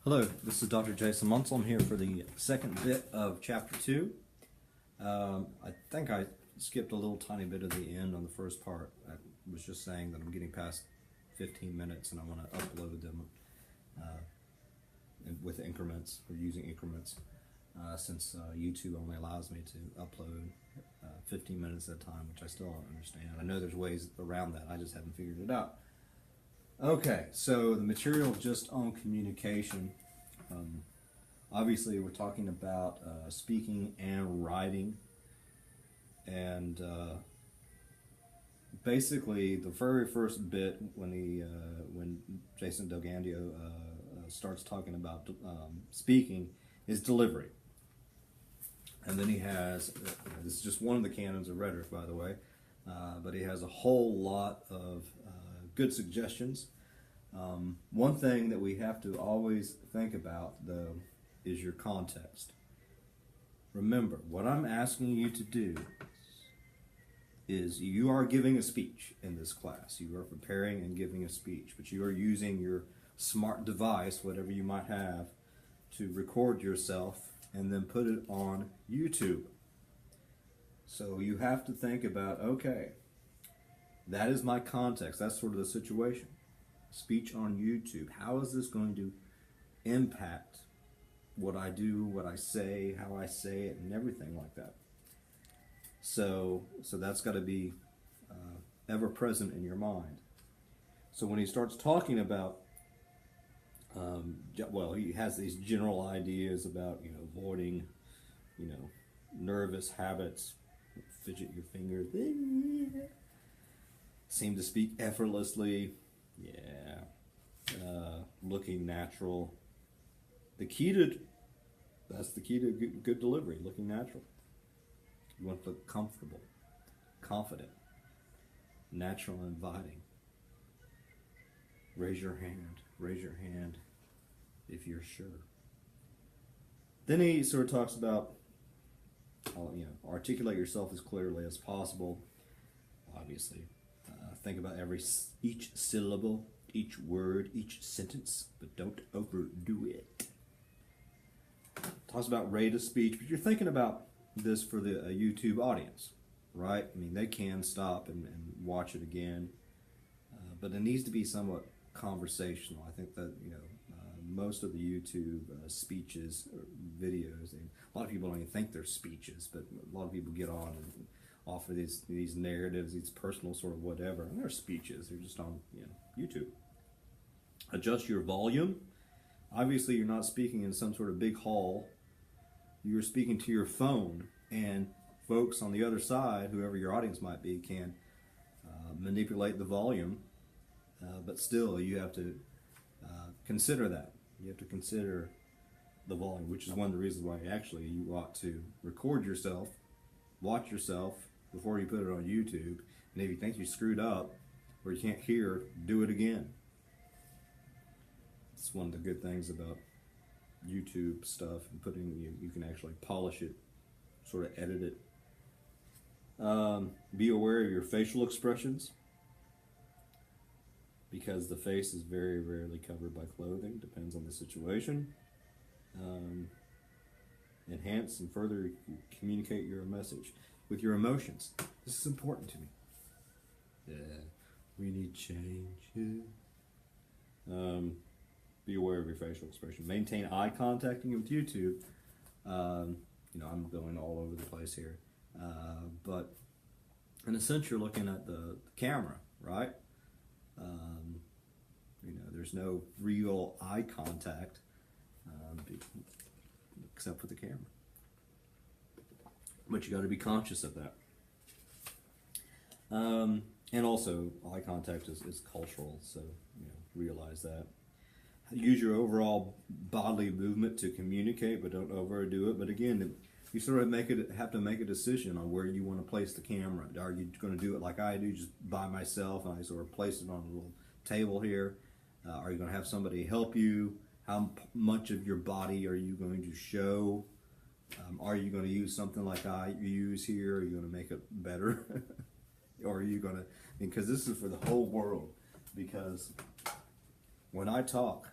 Hello, this is Dr. Jason Munsell. I'm here for the second bit of Chapter 2. I think I skipped a little tiny bit of the end on the first part. I was just saying that I'm getting past 15 minutes and I want to upload them with increments, or using increments, since YouTube only allows me to upload 15 minutes at a time, which I still don't understand. I know there's ways around that, I just haven't figured it out. Okay, so the material just on communication. Obviously, we're talking about speaking and writing, and basically, the very first bit when Jason Delgandio starts talking about speaking is delivery, and then he has this is just one of the canons of rhetoric, by the way, but he has a whole lot of good suggestions. One thing that we have to always think about, though, is your context. Remember, what I'm asking you to do is you are giving a speech in this class. You are preparing and giving a speech, but you are using your smart device, whatever you might have, to record yourself and then put it on YouTube. So you have to think about, okay, that is my context. That's sort of the situation. Speech on YouTube. How is this going to impact what I do, what I say, how I say it, and everything like that? So that's got to be ever present in your mind. So when he starts talking about, well, he has these general ideas about, avoiding, nervous habits, fidget your fingers, seem to speak effortlessly. Looking natural. That's the key to good delivery, looking natural. You want to look comfortable, confident, natural, and inviting. Raise your hand if you're sure. Then he sort of talks about, articulate yourself as clearly as possible, obviously. Think about each syllable, each word, each sentence, but don't overdo it. Talks about rate of speech, but you're thinking about this for the YouTube audience, right? I mean, they can stop and watch it again, but it needs to be somewhat conversational. I think that, most of the YouTube speeches or videos, a lot of people don't even think they're speeches, but a lot of people get on and offer these narratives, these personal sort of whatever, and they're speeches. They're just on YouTube. Adjust your volume. Obviously, you're not speaking in some sort of big hall. You're speaking to your phone, and folks on the other side, whoever your audience might be, can manipulate the volume, but still you have to consider that. You have to consider the volume, which is one of the reasons why actually you ought to record yourself, watch yourself before you put it on YouTube, and if you think you screwed up or you can't hear, do it again. It's one of the good things about YouTube stuff, and you can actually polish it, sort of edit it. Be aware of your facial expressions, because the face is very rarely covered by clothing. Depends on the situation. Enhance and further communicate your message with your emotions. This is important to me. We need change. Be aware of your facial expression. Maintain eye contact with YouTube. I'm going all over the place here, but in a sense, you're looking at the camera, right? There's no real eye contact except with the camera. But you got to be conscious of that. And also, eye contact is cultural, so realize that. Use your overall bodily movement to communicate, but don't overdo it. But again, you sort of have to make a decision on where you want to place the camera. Are you going to do it like I do, just by myself, and I sort of place it on a little table here? Are you going to have somebody help you? How much of your body are you going to show? Are you going to use something like I use here? Are you going to make it better? Or are you going to, because this is for the whole world, because when I talk,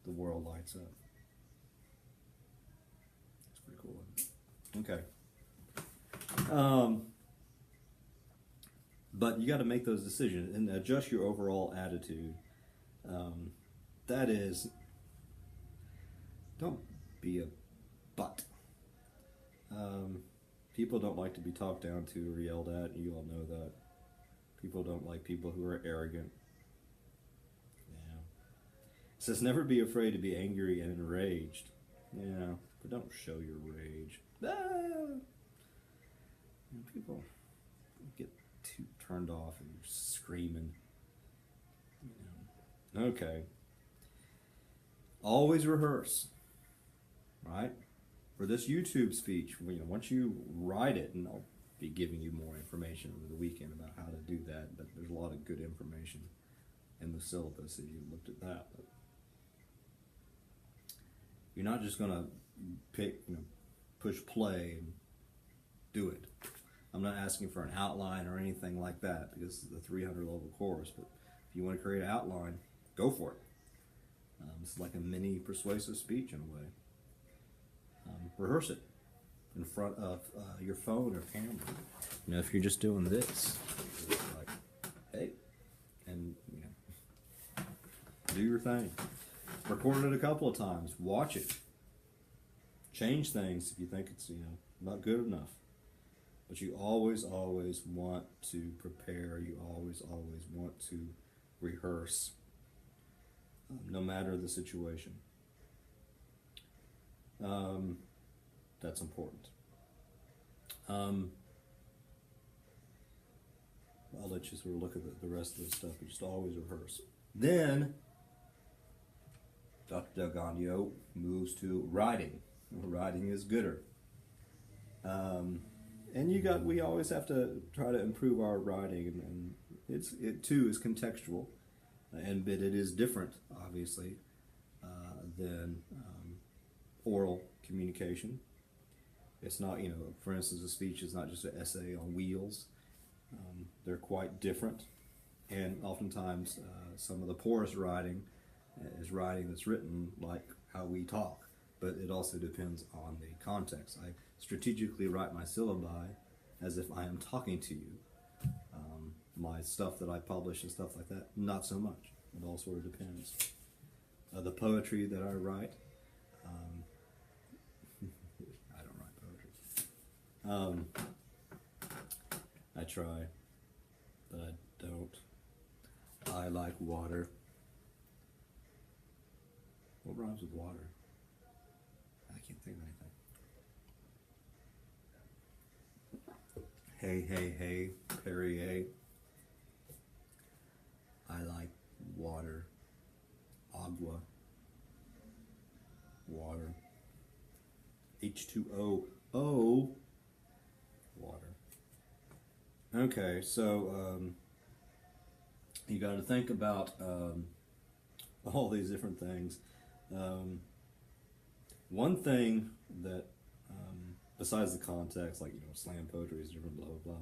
the world lights up. That's pretty cool, isn't it? Okay. But you got to make those decisions and adjust your overall attitude. That is, don't be a butt. People don't like to be talked down to or yelled at. You all know that. People don't like people who are arrogant. Yeah. It says never be afraid to be angry and enraged. Yeah, but don't show your rage. People get too turned off and you're screaming. Okay. Always rehearse, right? For this YouTube speech, once you write it, and I'll be giving you more information over the weekend about how to do that, but there's a lot of good information in the syllabus if you looked at that. But you're not just going to push play and do it. I'm not asking for an outline or anything like that because it's the 300 level course, but if you want to create an outline, go for it. It's like a mini persuasive speech in a way. Rehearse it in front of your phone or camera. If you're just doing this, like, hey, and do your thing. Record it a couple of times. Watch it. Change things if you think it's not good enough. But you always want to prepare. You always want to rehearse, no matter the situation. That's important. I'll let you sort of look at the rest of the stuff, but just always rehearse. Then, Dr. Delgado moves to writing. Writing is gooder. And we always have to try to improve our writing, and it too is contextual, but it is different, obviously, than oral communication. It's not, for instance, a speech is not just an essay on wheels. They're quite different, and oftentimes some of the poorest writing is writing that's written like how we talk, but it also depends on the context. I strategically write my syllabi as if I am talking to you. My stuff that I publish and stuff like that, not so much. It all sort of depends. The poetry that I write, I don't write poetry. I try, but I don't. I like water. What rhymes with water? I can't think of anything. Hey, Perrier. I like water. Agua. Water. H2O. O. Water. Okay, so you got to think about all these different things. One thing that, besides the context, like slam poetry is different, blah blah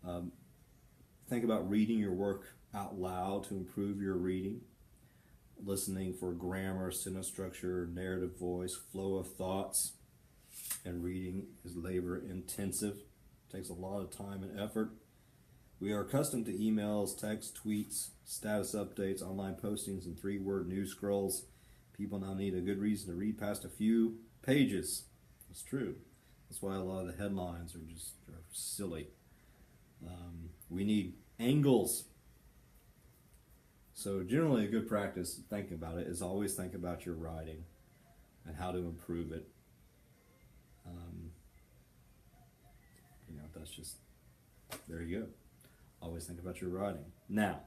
blah. Think about reading your work out loud to improve your reading. Listening for grammar, sentence structure, narrative voice, flow of thoughts, and reading is labor intensive. Takes a lot of time and effort. We are accustomed to emails, texts, tweets, status updates, online postings, and 3-word news scrolls. People now need a good reason to read past a few pages. It's true. That's why a lot of the headlines are silly. We need angles. So generally a good practice, thinking about it, is always think about your writing and how to improve it. That's just, there you go. Always think about your writing. Now,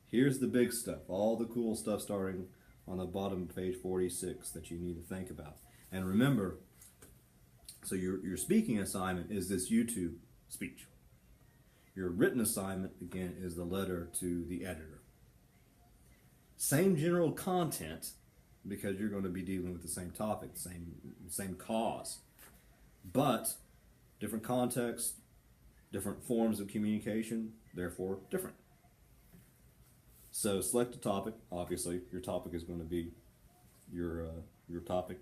here's the big stuff, all the cool stuff starting on the bottom of page 46 that you need to think about. And remember, so your speaking assignment is this YouTube speech. Your written assignment, again, is the letter to the editor. Same general content, because you're going to be dealing with the same topic, same cause. But different context, different forms of communication, therefore different. So select a topic. Obviously, your topic is going to be your topic.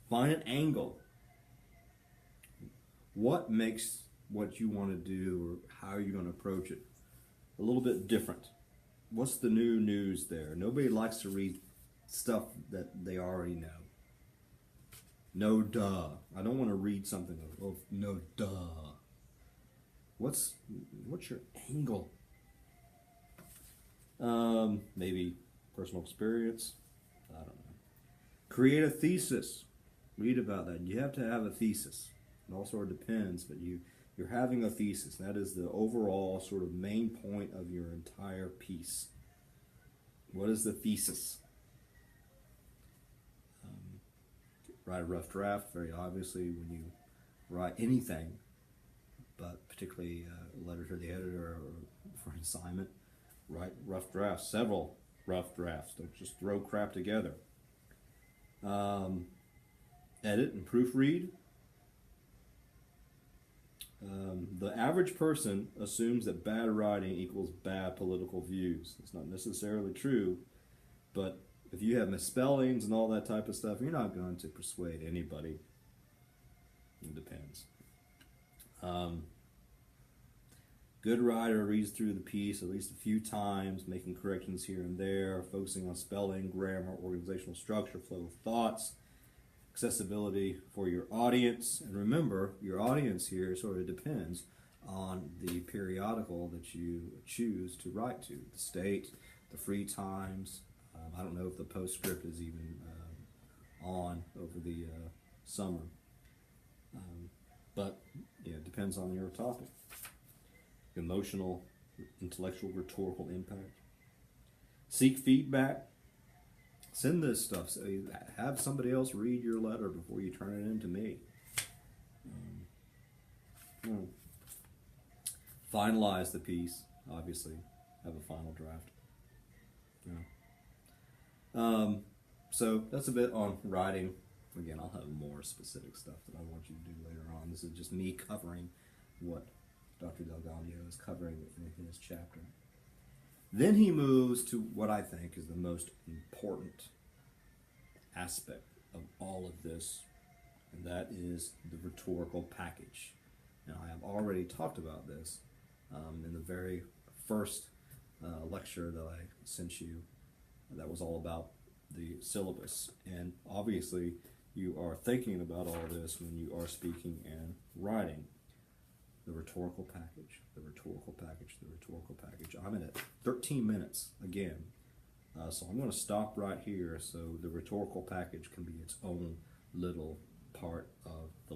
Find an angle. What makes what you want to do or how you're going to approach it a little bit different? What's the new news there? Nobody likes to read stuff that they already know. No duh. I don't want to read something of no duh. What's your angle? Maybe personal experience. I don't know. Create a thesis. Read about that. You have to have a thesis. It all sort of depends, but you're having a thesis. That is the overall sort of main point of your entire piece. What is the thesis? Write a rough draft, very obviously, when you write anything, but particularly a letter to the editor or for an assignment, write rough drafts, several rough drafts. Don't just throw crap together. Edit and proofread. The average person assumes that bad writing equals bad political views. It's not necessarily true, but if you have misspellings and all that type of stuff, you're not going to persuade anybody. It depends. Good writer reads through the piece at least a few times, making corrections here and there, focusing on spelling, grammar, organizational structure, flow of thoughts, accessibility for your audience. And remember, your audience here sort of depends on the periodical that you choose to write to. The state, the free times. I don't know if the postscript is even on over the summer. But yeah, it depends on your topic. Emotional, intellectual, rhetorical impact. Seek feedback. Send this stuff. So have somebody else read your letter before you turn it in to me. Finalize the piece. Obviously, have a final draft. Yeah. So that's a bit on writing. Again, I'll have more specific stuff that I want you to do later on. This is just me covering what Dr. Delgado is covering in his chapter. Then he moves to what I think is the most important aspect of all of this, and that is the rhetorical package. Now, I have already talked about this in the very first lecture that I sent you. That was all about the syllabus, and obviously you are thinking about all this when you are speaking and writing. The rhetorical package, the rhetorical package, the rhetorical package. I'm at 13 minutes again, so I'm going to stop right here so the rhetorical package can be its own little part of the